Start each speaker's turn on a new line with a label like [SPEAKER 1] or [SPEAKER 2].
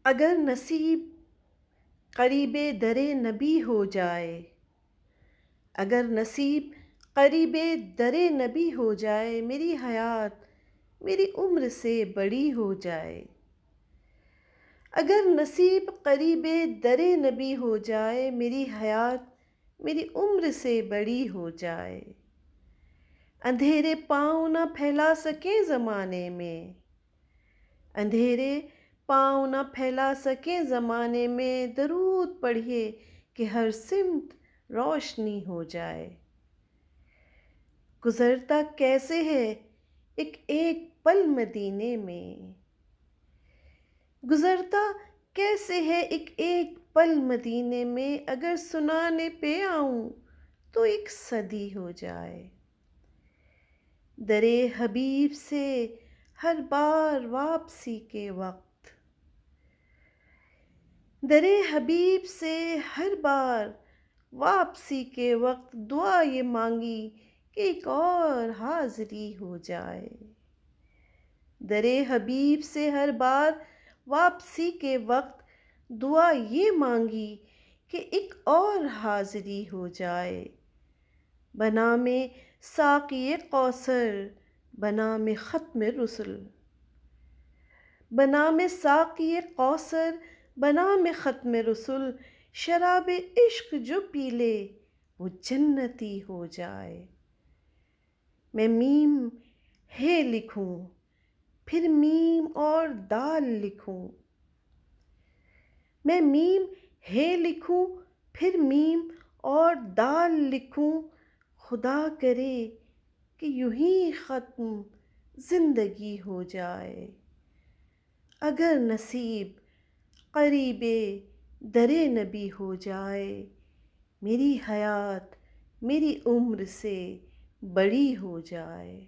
[SPEAKER 1] اگر نصیب قریب در نبی ہو جائے، اگر نصیب قریب در نبی ہو جائے، میری حیات میری عمر سے بڑی ہو جائے۔ اگر نصیب قریب در نبی ہو جائے، میری حیات میری عمر سے بڑی ہو جائے۔ اندھیرے پاؤں نہ پھیلا سکیں زمانے میں، اندھیرے پاؤں نہ پھیلا سکیں زمانے میں، درود پڑھیے کہ ہر سمت روشنی ہو جائے۔ گزرتا کیسے ہے ایک ایک پل مدینے میں، گزرتا کیسے ہے ایک ایک پل مدینے میں، اگر سنانے پہ آؤں تو ایک صدی ہو جائے۔ در حبیب سے ہر بار واپسی کے وقت، در حبیب سے ہر بار واپسی کے وقت دعا یہ مانگی کہ ایک اور حاضری ہو جائے۔ در حبیب سے ہر بار واپسی کے وقت دعا یہ مانگی کہ ایک اور حاضری ہو جائے۔ بنام ساقی کوثر، بنام ختم رسل، بنام ساقی کوثر، بنام ختم رسل، شراب عشق جو پی لے وہ جنتی ہو جائے۔ میں میم ہے لکھوں پھر میم اور دال لکھوں، میں میم ہے لکھوں پھر میم اور دال لکھوں، خدا کرے کہ یوں ہی ختم زندگی ہو جائے۔ اگر نصیب قریب در نبی ہو جائے، میری حیات میری عمر سے بڑی ہو جائے۔